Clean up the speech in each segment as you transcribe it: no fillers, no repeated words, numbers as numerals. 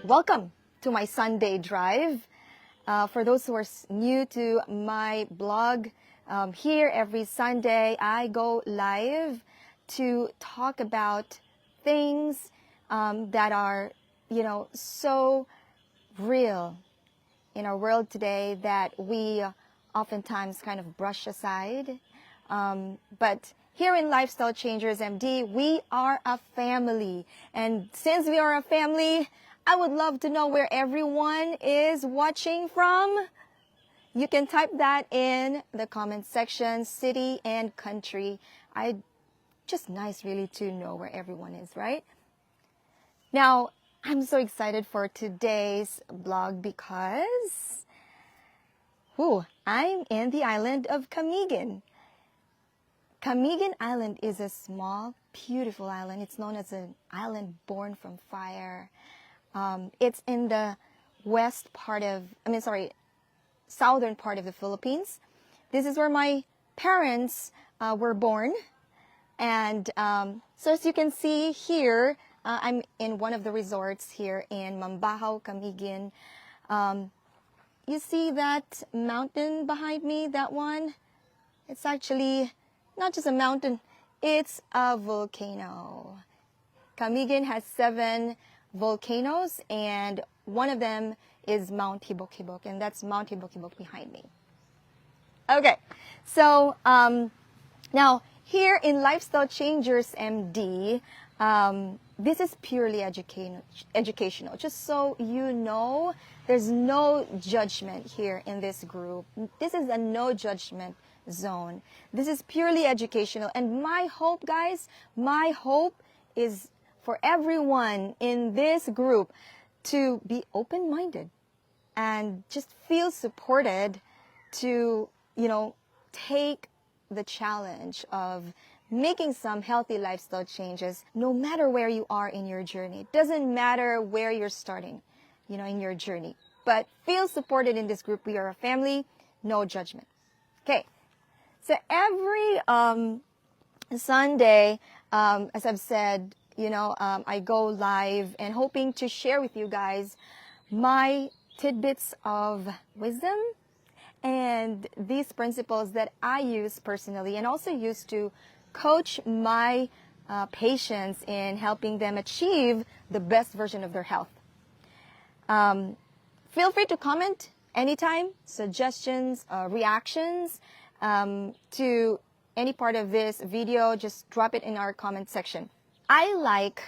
Welcome to my Sunday drive. For those who are new to my blog, here every Sunday I go live to talk about things that are, so real in our world today that we oftentimes kind of brush aside. But here in Lifestyle Changers MD, we are a family. And since we are a family, I would love to know where everyone is watching from. You can type that in the comment section, city and country. Just nice really to know where everyone is, right? Now, I'm so excited for today's blog because I'm in the island of Camiguin. Camiguin Island is a small, beautiful island. It's known as an island born from fire. It's in the southern part of the Philippines. This is where my parents were born. And so as you can see here, I'm in one of the resorts here in Mambahaw, Camiguin. You see that mountain behind me, that one? It's actually not just a mountain, it's a volcano. Camiguin has 7 volcanoes, and one of them is Mount Hibok-Hibok, and that's Mount Hibok-Hibok behind me. Okay, so now here in Lifestyle Changers MD, this is purely educational. Just so you know, there's no judgment here in this group. This is a no judgment zone. This is purely educational. And my hope, guys, is for everyone in this group to be open-minded and just feel supported to, take the challenge of making some healthy lifestyle changes no matter where you are in your journey. It doesn't matter where you're starting, in your journey. But feel supported in this group. We are a family, no judgment. Okay. So every Sunday, as I've said, I go live and hoping to share with you guys my tidbits of wisdom and these principles that I use personally and also use to coach my patients in helping them achieve the best version of their health. Feel free to comment anytime, suggestions, reactions to any part of this video. Just drop it in our comment section. I like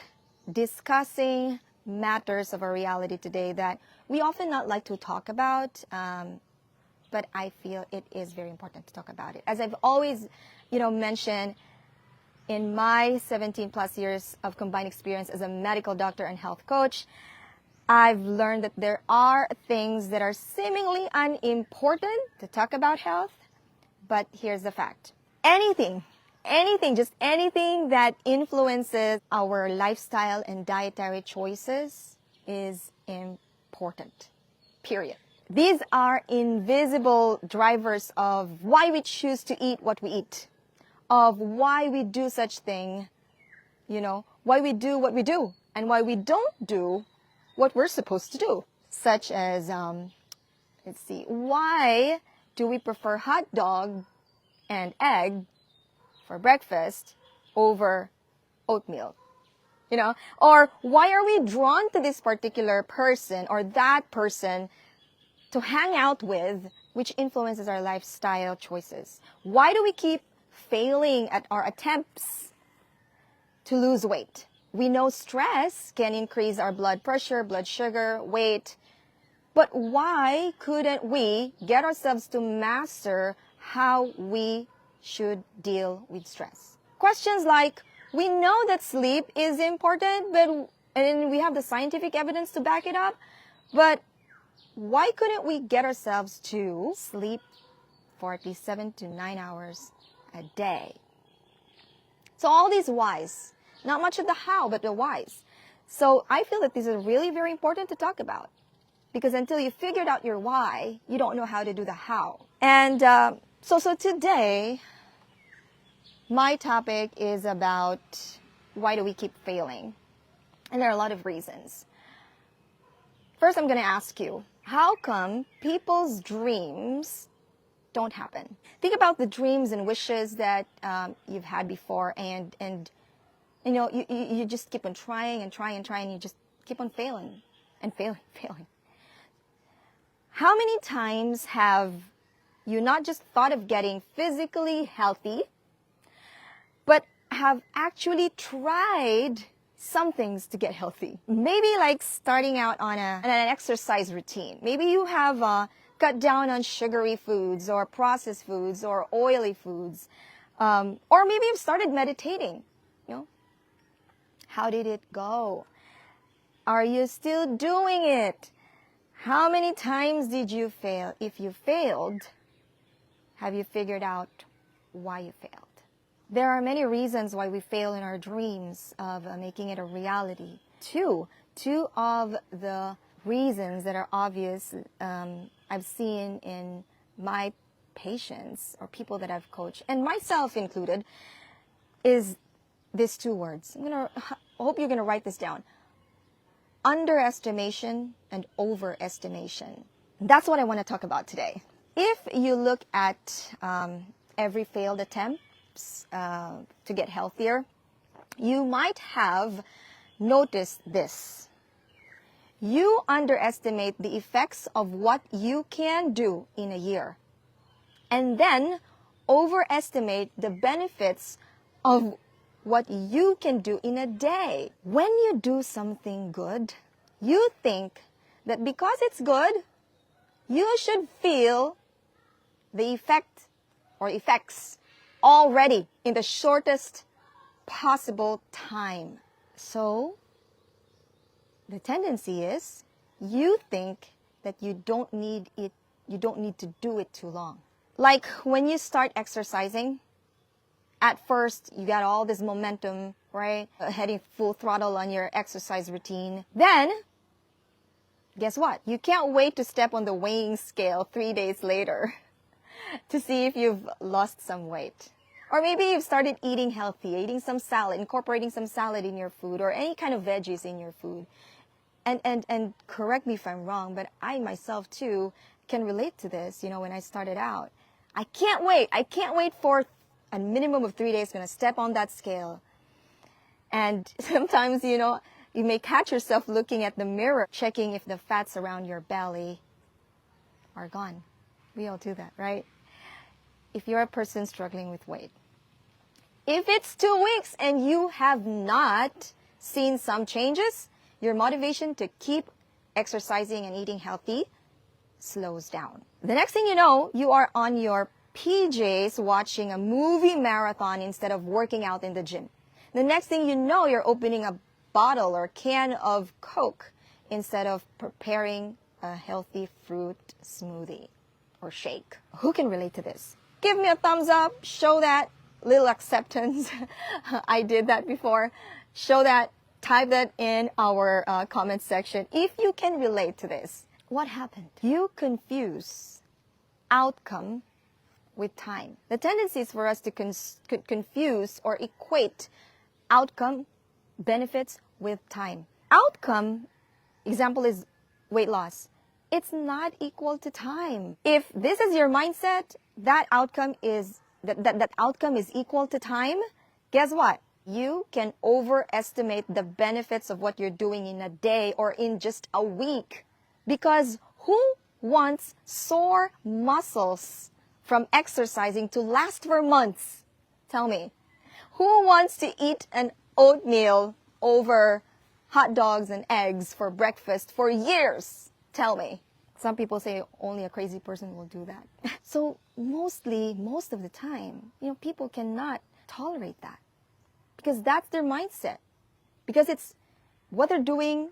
discussing matters of our reality today that we often not like to talk about, but I feel it is very important to talk about it. As I've always, mentioned, in my 17 plus years of combined experience as a medical doctor and health coach, I've learned that there are things that are seemingly unimportant to talk about health, but here's the fact. Anything that influences our lifestyle and dietary choices is important, period. These are invisible drivers of why we choose to eat what we eat, of why we do such thing, why we do what we do, and why we don't do what we're supposed to do. Such as, why do we prefer hot dog and egg for breakfast over oatmeal? Or why are we drawn to this particular person or that person to hang out with, which influences our lifestyle choices? Why do we keep failing at our attempts to lose weight? We know stress can increase our blood pressure, blood sugar, weight. But why couldn't we get ourselves to master how we should deal with stress? Questions like, we know that sleep is important, and we have the scientific evidence to back it up, but why couldn't we get ourselves to sleep for at least 7 to 9 hours a day? So all these whys, not much of the how, but the whys. So I feel that these are really very important to talk about, because until you figured out your why, you don't know how to do the how. And so today, my topic is about why do we keep failing? And there are a lot of reasons. First, I'm going to ask you, how come people's dreams don't happen? Think about the dreams and wishes that you've had before, and you know, you just keep on trying and trying and trying, and you just keep on failing and failing. How many times have you not just thought of getting physically healthy, but have actually tried some things to get healthy? Maybe like starting out on an exercise routine. Maybe you have cut down on sugary foods or processed foods or oily foods. Or maybe you've started meditating. You know, how did it go? Are you still doing it? How many times did you fail? If you failed, have you figured out why you failed? There are many reasons why we fail in our dreams of making it a reality. Two of the reasons that are obvious I've seen in my patients or people that I've coached, and myself included, is these two words. I hope you're going to write this down. Underestimation and overestimation. That's what I want to talk about today. If you look at every failed attempt to get healthier, you might have noticed this. You underestimate the effects of what you can do in a year, and then overestimate the benefits of what you can do in a day. When you do something good, you think that because it's good, you should feel the effect or effects already in the shortest possible time. So the tendency is you think that you don't need to do it too long. Like when you start exercising, at first you got all this momentum, right? Heading full throttle on your exercise routine. Then, guess what? You can't wait to step on the weighing scale 3 days later to see if you've lost some weight. Or maybe you've started eating healthy, eating some salad, incorporating some salad in your food or any kind of veggies in your food. And correct me if I'm wrong, but I myself too can relate to this. You know, when I started out, I can't wait for a minimum of 3 days, going to step on that scale. And sometimes, you know, you may catch yourself looking at the mirror, checking if the fats around your belly are gone. We all do that, right? If you're a person struggling with weight, if it's 2 weeks and you have not seen some changes, your motivation to keep exercising and eating healthy slows down. The next thing you know, you are on your PJs watching a movie marathon instead of working out in the gym. The next thing you know, you're opening a bottle or can of Coke instead of preparing a healthy fruit smoothie or shake. Who can relate to this? Give me a thumbs up. Show that little acceptance. I did that before. Show that. Type that in our comment section if you can relate to this. What happened? You confuse outcome with time. The tendency is for us to confuse or equate outcome, benefits with time. Outcome, example is weight loss. It's not equal to time. If this is your mindset, that outcome is equal to time, guess what? You can overestimate the benefits of what you're doing in a day or in just a week. Because who wants sore muscles from exercising to last for months? Tell me. Who wants to eat an oatmeal over hot dogs and eggs for breakfast for years? Tell me. Some people say only a crazy person will do that. So most of the time, you know, people cannot tolerate that. Because that's their mindset. Because it's what they're doing,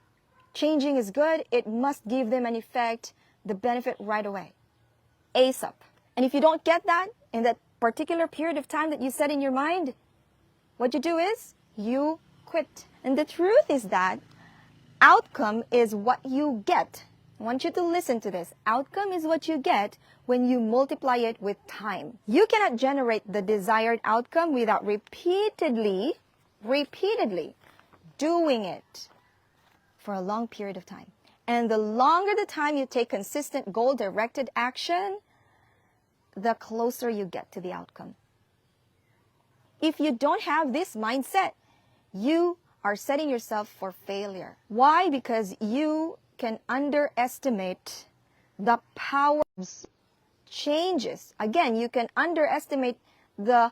changing is good, it must give them an effect, the benefit right away. ASAP. And if you don't get that in that particular period of time that you set in your mind, what you do is you quit. And the truth is that outcome is what you get. I want you to listen to this. Outcome is what you get when you multiply it with time. You cannot generate the desired outcome without repeatedly repeatedly doing it for a long period of time. And the longer the time you take consistent goal-directed action, the closer you get to the outcome. If you don't have this mindset, you are setting yourself for failure. Why? Because you can underestimate the power of changes. Again, you can underestimate the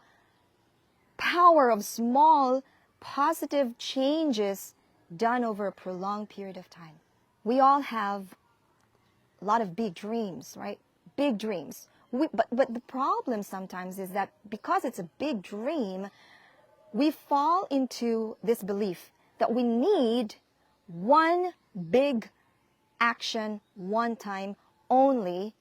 power of small positive changes done over a prolonged period of time. We all have a lot of big dreams, right? Big dreams. But the problem sometimes is that because it's a big dream, we fall into this belief that we need one big action one time only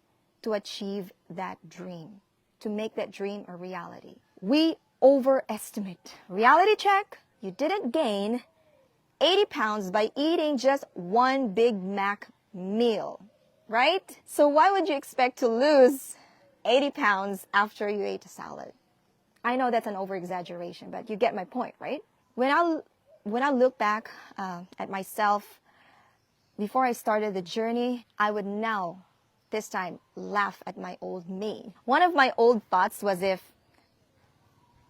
to achieve that dream, to make that dream a reality. We overestimate. Reality check, you didn't gain 80 pounds by eating just one Big Mac meal, right? So why would you expect to lose 80 pounds after you ate a salad? I know that's an over-exaggeration, but you get my point, right? When I look back at myself before I started the journey, I would now, this time, laugh at my old me. One of my old thoughts was if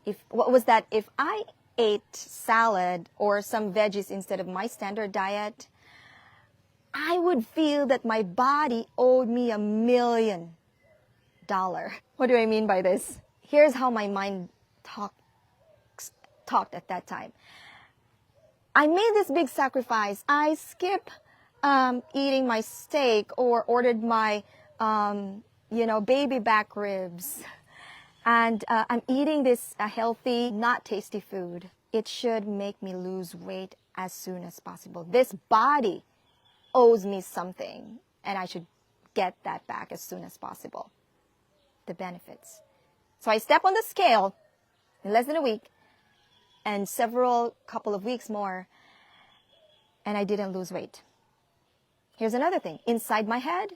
I ate salad or some veggies instead of my standard diet, I would feel that my body owed me $1 million. What do I mean by this? Here's how my mind talked at that time. I made this big sacrifice. I skip eating my steak or ordered my, baby back ribs. And I'm eating this healthy, not tasty food. It should make me lose weight as soon as possible. This body owes me something, and I should get that back as soon as possible. The benefits. So I step on the scale in less than a week and couple of weeks more, and I didn't lose weight. Here's another thing. Inside my head,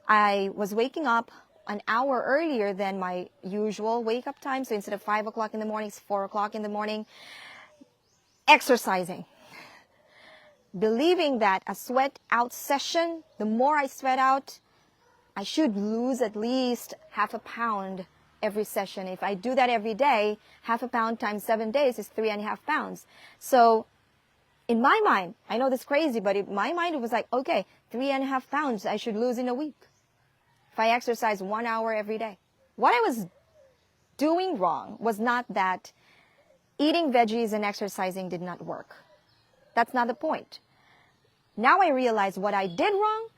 I was waking up an hour earlier than my usual wake-up time. So instead of 5 o'clock in the morning, it's 4 o'clock in the morning. Exercising. Believing that a sweat out session, the more I sweat out, I should lose at least half a pound every session. If I do that every day, half a pound times 7 days is 3.5 pounds. So in my mind, I know this is crazy, but in my mind, it was like, okay, 3.5 pounds I should lose in a week if I exercise 1 hour every day. What I was doing wrong was not that eating veggies and exercising did not work. That's not the point. Now I realize what I did wrong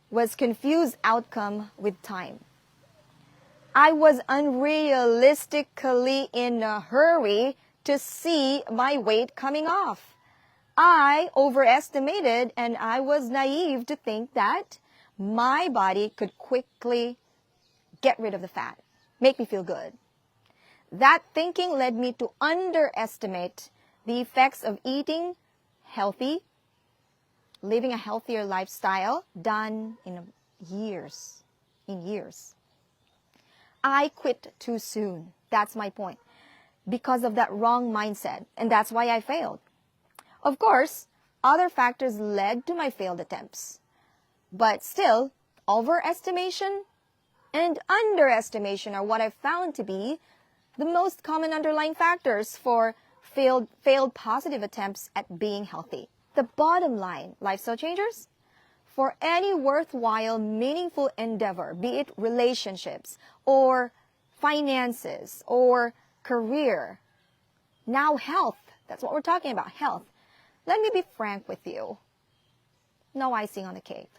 was confuse outcome with time. I was unrealistically in a hurry to see my weight coming off. I overestimated, and I was naive to think that my body could quickly get rid of the fat, make me feel good. That thinking led me to underestimate the effects of eating healthy, living a healthier lifestyle done in years. I quit too soon. That's my point. Because of that wrong mindset. And that's why I failed. Of course, other factors led to my failed attempts. But still, overestimation and underestimation are what I've found to be the most common underlying factors for failed positive attempts at being healthy. The bottom line, lifestyle changers, for any worthwhile, meaningful endeavor, be it relationships or finances or career, now health, that's what we're talking about, health. Let me be frank with you. No icing on the cake.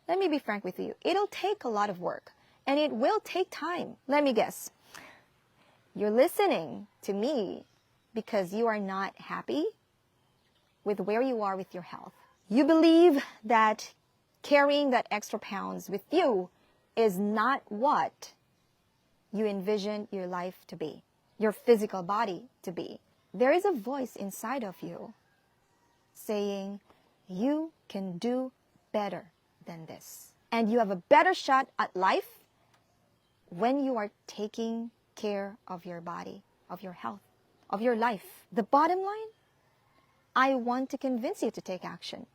Let me be frank with you. It'll take a lot of work, and it will take time. Let me guess. You're listening to me because you are not happy with where you are with your health. You believe that carrying that extra pounds with you is not what you envision your life to be, your physical body to be. There is a voice inside of you saying, you can do better than this. And you have a better shot at life when you are taking care of your body, of your health. of your life. The bottom line, I want to convince you to take action.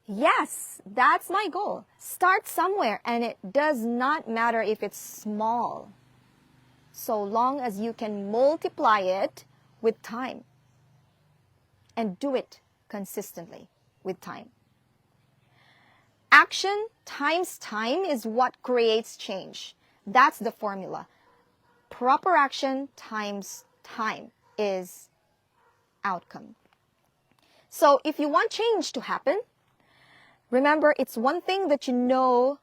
Yes, that's my goal. Start somewhere, and it does not matter if it's small, so long as you can multiply it with time and do it consistently with time. Action times time is what creates change. That's the formula. Proper action times time is outcome. So if you want change to happen, remember, it's one thing that you know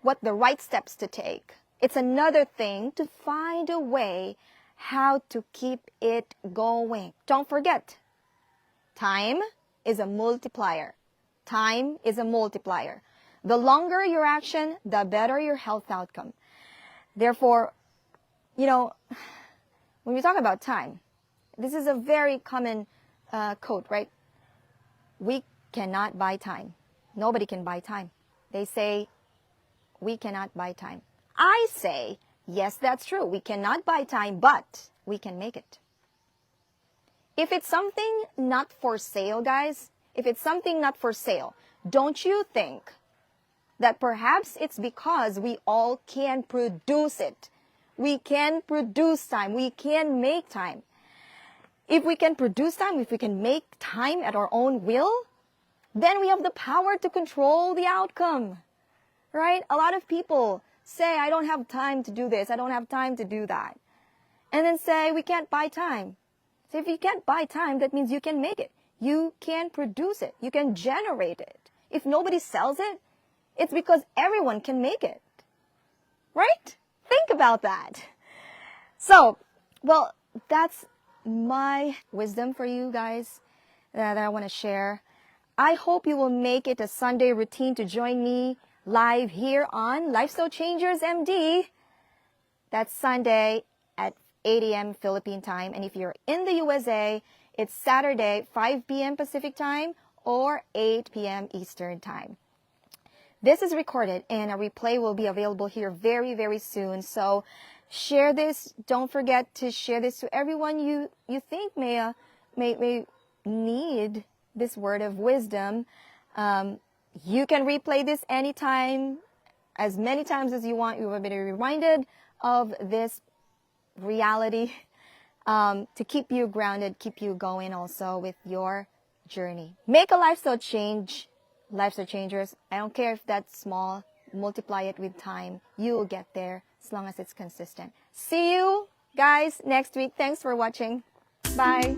what the right steps to take. It's another thing to find a way how to keep it going. Don't forget, time is a multiplier. Time is a multiplier. The longer your action, the better your health outcome. Therefore, when we talk about time, this is a very common quote, right? We cannot buy time. Nobody can buy time. They say, we cannot buy time. I say, yes, that's true. We cannot buy time, but we can make it. If it's something not for sale, guys, if it's something not for sale, don't you think that perhaps it's because we all can produce it? We can produce time. We can make time. If we can produce time, if we can make time at our own will, then we have the power to control the outcome, right? A lot of people say, I don't have time to do this. I don't have time to do that. And then say, we can't buy time. So if you can't buy time, that means you can make it. You can produce it. You can generate it. If nobody sells it, it's because everyone can make it, right? Think about that. So, well, that's my wisdom for you guys that I want to share. I hope you will make it a Sunday routine to join me live here on Lifestyle Changers MD. That's Sunday at 8 a.m. Philippine time. And if you're in the USA, it's Saturday, 5 p.m. Pacific time or 8 p.m. Eastern time. This is recorded and a replay will be available here very, very soon. So share this. Don't forget to share this to everyone you think may need this word of wisdom. You can replay this anytime, as many times as you want. You will be reminded of this reality to keep you grounded, keep you going also with your journey. Make a lifestyle change. Lifestyle changers. I don't care if that's small. Multiply it with time. You will get there as long as it's consistent. See you guys next week. Thanks for watching. Bye.